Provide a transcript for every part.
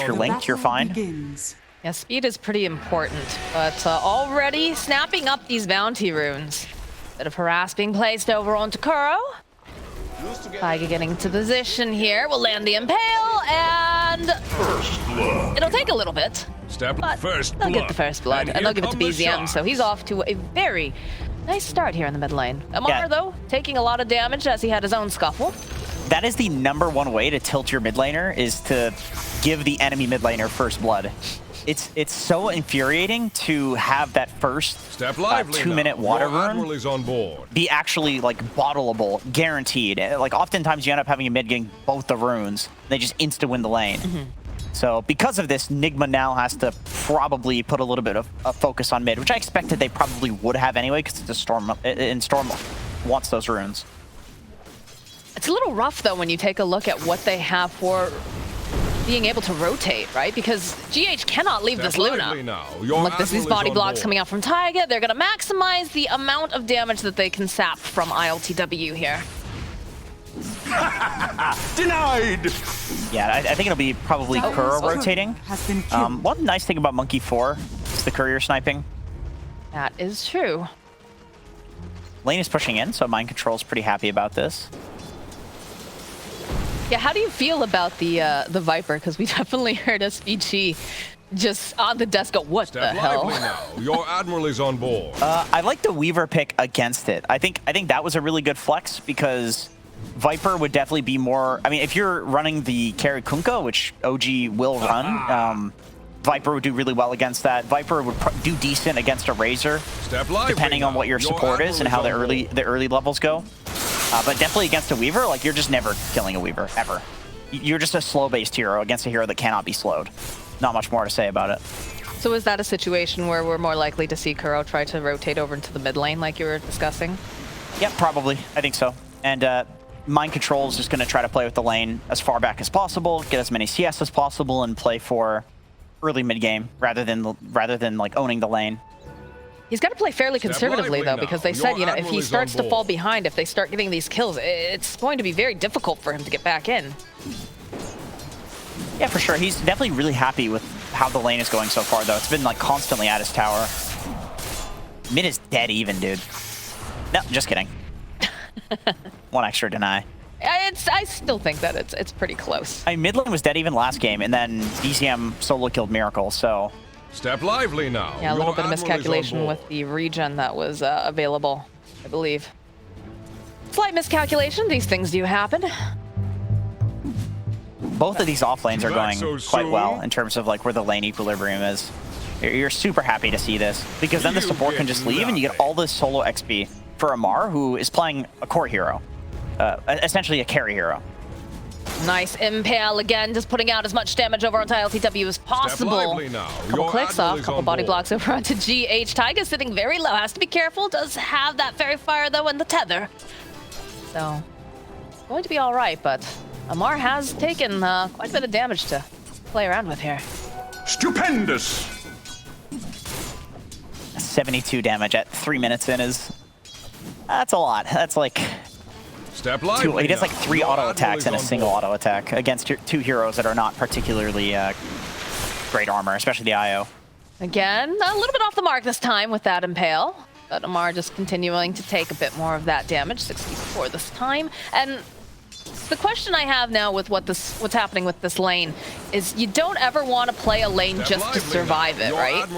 you're linked, you're fine. Yeah, speed is pretty important, but already snapping up these bounty runes. Bit of harass being placed over onto Kuro. Taiga getting into position here. We'll land the Impale, and it'll take a little bit. But they'll get the first blood, and they'll give it to BZM, so he's off to a very nice start here in the mid lane. Amar, though, taking a lot of damage as he had his own scuffle. That is the _1 way to tilt your mid laner, is to give the enemy mid laner first blood. It's so infuriating to have that first 2-minute water rune be actually like bottleable, guaranteed. Like oftentimes you end up having a mid getting both the runes, they just insta win the lane. So because of this, Nigma now has to probably put a little bit of a focus on mid, which I expected they probably would have anyway, because the Storm wants those runes. It's a little rough though when you take a look at what they have for being able to rotate, right? Because GH cannot leave this Luna. Look, this is body blocks coming out from Taiga. They're going to maximize the amount of damage that they can sap from ILTW here. Denied! Yeah, I think it'll be probably Kuro rotating. One nice thing about Monkey 4 is the courier sniping. That is true. Lane is pushing in, so Mind Control's pretty happy about this. Yeah, how do you feel about the Viper? Because we definitely heard SPG just on the desk go, what the hell? Your admiral is on board. I like the Weaver pick against it. I think that was a really good flex, because Viper would definitely be more... I mean, if you're running the carry KUNKKA, which OG will run, Viper would do really well against that. Viper would do decent against a Razor, depending on what your support is and how the early levels go. But definitely against a Weaver, like, you're just never killing a Weaver, ever. You're just a slow-based hero against a hero that cannot be slowed. Not much more to say about it. So is that a situation where we're more likely to see Kuro try to rotate over into the mid lane like you were discussing? Yep, probably. I think so. And Mind Control is just going to try to play with the lane as far back as possible, get as many CS as possible, and play for early mid-game rather than like owning the lane. He's got to play fairly conservatively, though, because they said, you know, if he starts to fall behind, if they start getting these kills, it's going to be very difficult for him to get back in. Yeah, for sure. He's definitely really happy with how the lane is going so far, though. It's been, like, constantly at his tower. Mid is dead even, dude. No, just kidding. One extra deny. I still think that it's pretty close. I mean, mid lane was dead even last game, and then BZM solo killed Miracle, so... Step lively now. Yeah, a little bit of miscalculation with the regen that was available, I believe. Slight miscalculation, these things do happen. Both of these off lanes are going quite well in terms of like where the lane equilibrium is. You're super happy to see this, because then the support can just leave and you get all this solo XP for Amar, who is playing a core hero, essentially a carry hero. Nice Impale again, just putting out as much damage over onto ILTW as possible. Couple clicks off, couple body blocks over onto GH. Taiga sitting very low, has to be careful, does have that fairy fire though and the tether. So, it's going to be alright, but Amar has taken quite a bit of damage to play around with here. Stupendous! 72 damage at 3 minutes in is... That's a lot. That's like... He does like 3 auto attacks in a single auto attack against 2 heroes that are not particularly great armor, especially the IO. Again, a little bit off the mark this time with that Impale, but Amar just continuing to take a bit more of that damage, 64 this time. And the question I have now with what's happening with this lane is you don't ever want to play a lane just to survive it, right?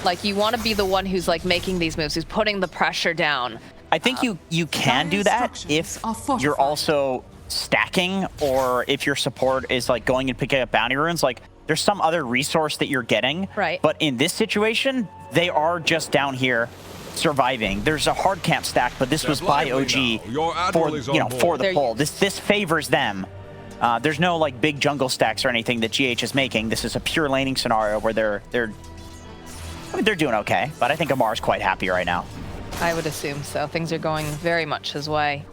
Like, you want to be the one who's like making these moves, who's putting the pressure down. I think you can do that if you're also stacking, or if your support is like going and picking up bounty runes. Like, there's some other resource that you're getting. Right. But in this situation, they are just down here surviving. There's a hard camp stack, but this was by OG for the pull. This favors them. There's no like big jungle stacks or anything that GH is making. This is a pure laning scenario where they're doing okay, but I think Amar's quite happy right now. I would assume so. Things are going very much his way.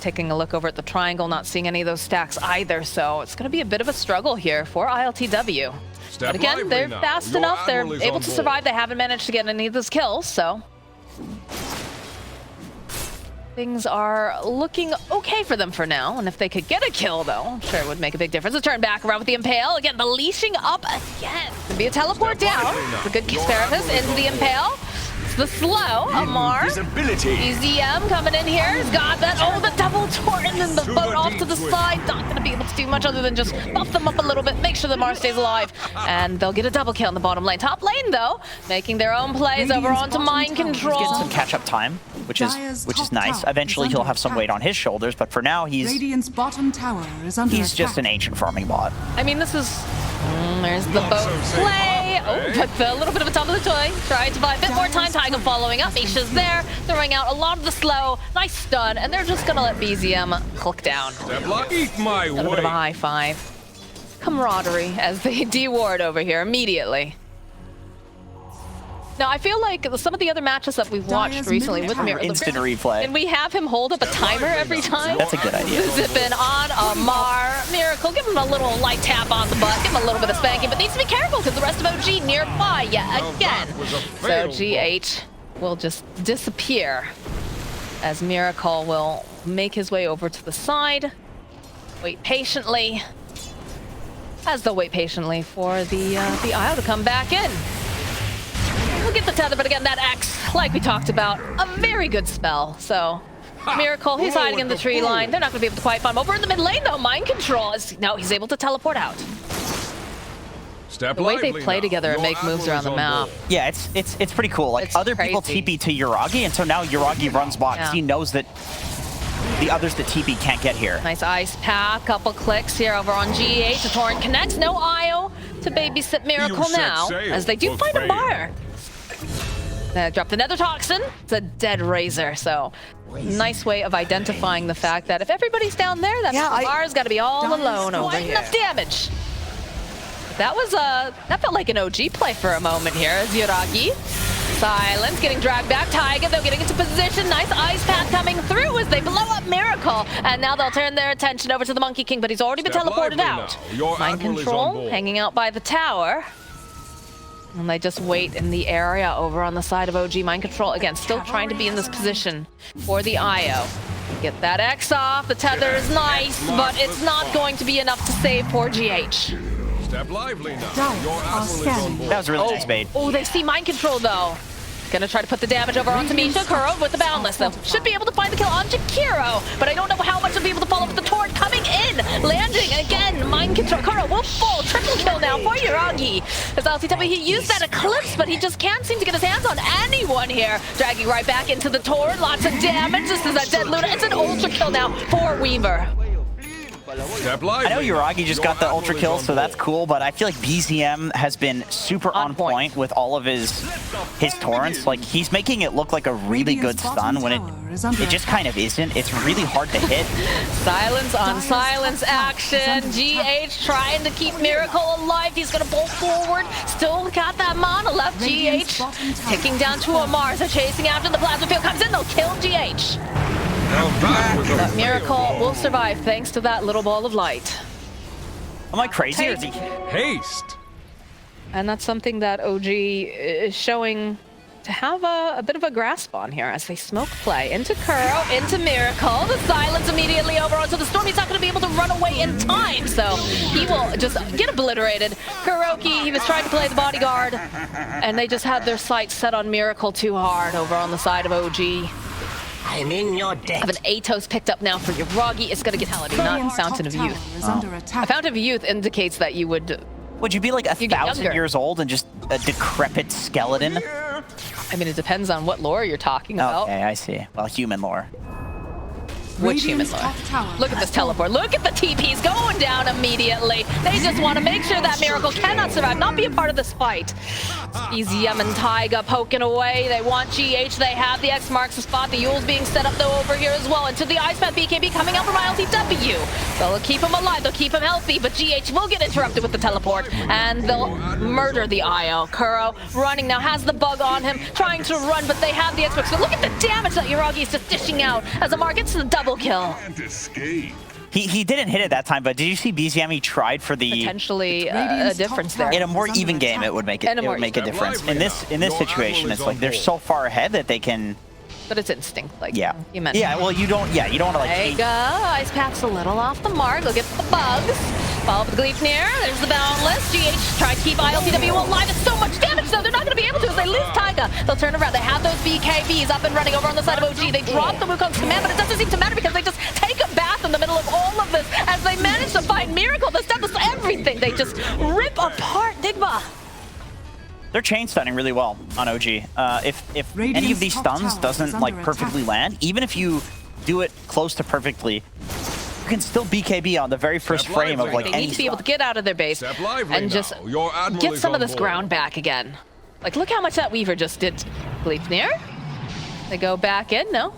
Taking a look over at the triangle, not seeing any of those stacks either, so it's going to be a bit of a struggle here for ILTW. But again, they're fast enough. They're able to survive. They haven't managed to get any of those kills, so... things are looking okay for them for now. And if they could get a kill, though, I'm sure it would make a big difference. Let's turn back around with the Impale. Again, the leashing up again. Could be a teleport down. The good therapist into the Impale. It's the slow Amar. BZM coming in here. He's got that. Oh, the double Torrent and the boat off to the side. Not going to be able to do much other than just buff them up a little bit. Make sure the Mars stays alive. And they'll get a double kill in the bottom lane. Top lane, though, making their own plays over onto mind control. He's getting some catch-up time, which is nice. Eventually, he'll have some weight on his shoulders, but for now, he's just an ancient farming bot. I mean, this is... there's the boat play. Oh, but a little bit of a tumble of the toy. Trying to buy a bit more time. Taiga following up. Misha's there, throwing out a lot of the slow. Nice stun, and they're just gonna let BZM click down. Eat my A little bit of a high five. Camaraderie as they de-ward over here immediately. Now, I feel like some of the other matches that we've watched recently with Miracle... Instant replay. And we have him hold up a timer every time. That's a good idea. Zip in on Amar. Miracle, give him a little light tap on the butt. Give him a little bit of spanking, but needs to be careful because the rest of OG nearby yet again. So GH will just disappear as Miracle will make his way over to the side. Wait patiently. As they'll wait patiently for the IO to come back in. We'll get the tether, but again, that X, like we talked about, a very good spell. So, Miracle, he's hiding in the tree line. They're not going to be able to quite find him. Over in the mid lane, though, mind control is... No, he's able to teleport out. The way they play together and make moves around the map. Yeah, it's pretty cool. Like, other people TP to Yuragi, and so now Yuragi runs bot because he knows that the others that TP can't get here. Nice ice path, couple clicks here over on GH. The Torrent connects, no IO to babysit Miracle now, as they do find a bar. Drop the Nether Toxin. It's a dead Razor, so nice way of identifying the fact that if everybody's down there, that bar's got to be all alone over here. Enough damage. That was that felt like an OG play for a moment here as Yuragi. Silence getting dragged back. Taiga, though, getting into position. Nice ice path coming through as they blow up Miracle. And now they'll turn their attention over to the Monkey King, but he's already been teleported out. Mind control, hanging out by the tower. And they just wait in the area over on the side of OG. Mind control, again, still trying to be in this position for the IO. Get that X off. The tether is nice, but it's not going to be enough to save poor GH. Step lively now. Your admiral is on board. That was really nice bait. Oh, they see mind control, though. Gonna try to put the damage over onto Misha. Kuro with the boundless, though. Should be able to find the kill on Jakiro, but I don't know how much he'll be able to follow with the Torrent coming in. Landing again. Mind control. Kuro will fall. Triple kill now for Yuragi. As LCW, he used that Eclipse, but he just can't seem to get his hands on anyone here. Dragging right back into the Torrent. Lots of damage. This is a dead Luna. It's an ultra kill now for Weaver. I know Yuragi just got the ultra kill, so that's cool, but I feel like BZM has been super on point with all of his torrents. Like, he's making it look like a really good stun when it just kind of isn't. It's really hard to hit. Silence on silence action. GH trying to keep Miracle alive. He's gonna bolt forward. Still got that mana left. GH ticking down to Amar. So chasing after the plasma field comes in. They'll kill GH. That Miracle will survive thanks to that little ball of light. Am I crazy? Or is he... Haste. And that's something that OG is showing to have a bit of a grasp on here as they smoke play into Kuro, into Miracle. The silence immediately over onto the Storm. He's not going to be able to run away in time, so he will just get obliterated. Kuroki, he was trying to play the bodyguard, and they just had their sights set on Miracle too hard over on the side of OG. I'm in your debt. Have an Atos picked up now for Yuragi. It's going to get Tality, not Fountain of Youth. A Fountain of Youth indicates that you would... Would you be like 1,000 years old and just a decrepit skeleton? I mean, it depends on what lore you're talking about. Okay, I see. Well, human lore. Which human lore? Look at this teleport. Look at the TPs going down immediately. They just want to make sure that Miracle cannot survive, not be a part of this fight. BZM and Taiga poking away. They want GH. They have the X marks the spot. The Yule's being set up though over here as well. Into the Ice Path BKB coming out from ILTW. They'll keep him alive. They'll keep him healthy. But GH will get interrupted with the teleport. And they'll murder the IO. Kuro running now. Has the bug on him. Trying to run, but they have the X marks. So look at the damage that Yuragi is just dishing out as Amar gets to the double kill. He didn't hit it that time, but did you see BZM? He tried for the potentially a difference there. In a more even game, it would make it. It would make a difference. In this situation, it's like they're so far ahead that they can but it's instinct, like Yeah. you mentioned. Yeah, well, you don't want to, like... There you go. Ice Path's a little off the mark. Look at the bugs. Follow up the Gleipnir. There's the Boundless. GH try to keep ILTW alive. It's so much damage, though. They're not going to be able to as they lose Taiga. They'll turn around. They have those BKBs up and running over on the side of OG. They drop the Wukong's command, but it doesn't seem to matter because they just take a bath in the middle of all of this as they manage to find Miracle, the Stepus, everything. They just rip apart Nigma. They're chain stunning really well on OG. If any of these stuns doesn't like perfectly land, even if you do it close to perfectly, you can still BKB on the very first frame of like They any need to be able to get out of their base and just get some of this ground back again. Like, look how much that Weaver just did. Gleipnir. They go back in, no?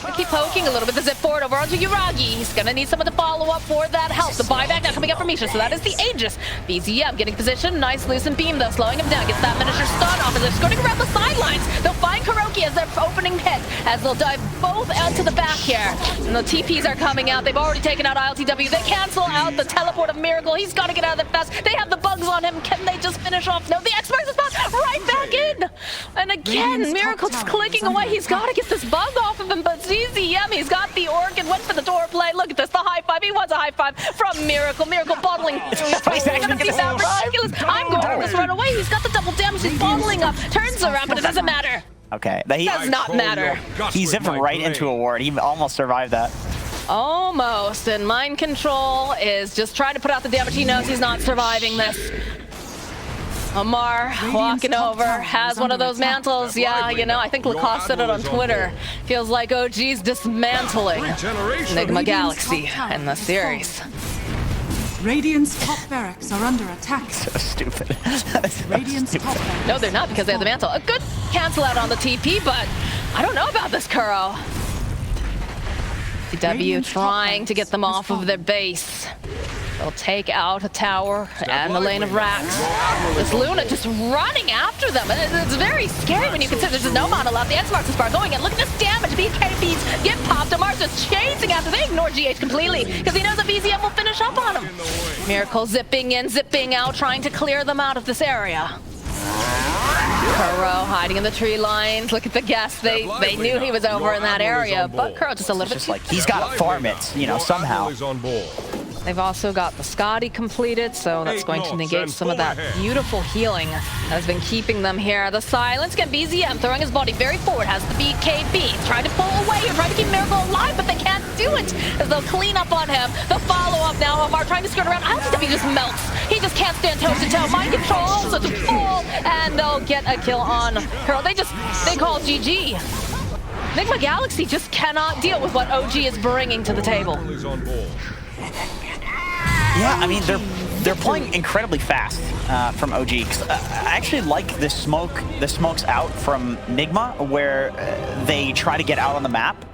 They keep poking a little bit. The zip forward over onto Yuragi. He's gonna need someone to follow up for that help. The buyback now coming up from Misha, so that is the Aegis. BZM getting position. Nice loosened beam though, slowing him down. Gets that miniature stun off as they're skirting around the sidelines. They'll find Kuroki as their opening hit, as they'll dive both out to the back here. And the TPs are coming out. They've already taken out ILTW. They cancel out the teleport of Miracle. He's got to get out of there fast. They have the bugs on him. Can they just finish off? No, the X-Marks spot right back in. And again, Miracle just clicking away. He's got to get this bug off of him, but BZM, he's got the organ, went for the door play. Look at this, the high five. He wants a high five from Miracle. Miracle bottling. He's gonna be that ridiculous. I'm going to just run away. He's got the double damage. He's bottling up. Turns around, but it doesn't matter. Okay. Does not matter. He zipped right into a ward. He almost survived that. Almost. And Mind Control is just trying to put out the damage. He knows he's not surviving this. Omar walking over, has one of those mantles. Yeah, you know, I think Lacoste said it on Twitter. Feels like OG's dismantling Nigma Galaxy in the series. Radiant's top barracks are under attack. So stupid. Radiant's top barracks. No, they're not because they have the mantle. A good cancel out on the TP, but I don't know about this Kuro. DW trying to get them off of their base. They'll take out a tower and the lane of racks. This Luna just running after them. It's very scary when you consider there's no mana left. The X-Marks is going in. Look at this damage. BKBs get popped. Omar's just chasing after. They ignore GH completely because he knows that BZM will finish up on him. Miracle zipping in, zipping out, trying to clear them out of this area. Kuro hiding in the tree lines. Look at the guess. They knew he was over in that area, but Kuro just a little bit. Just like he's got to farm it, you know, somehow. They've also got the Scotty completed, so that's going to negate some of that beautiful healing that has been keeping them here. The silence, again, BZM throwing his body very forward, has the BKB, trying to pull away or trying to keep Miracle alive, but they can't do it as they'll clean up on him. The follow-up now, Omar trying to skirt around. ILTW just melts. He just can't stand toe-to-toe. Mind Control also to fall, and they'll get a kill on Curl. They call GG. Nigma Galaxy just cannot deal with what OG is bringing to the table. Yeah, I mean, they're playing incredibly fast from OG. I actually like the smokes out from Nigma, where they try to get out on the map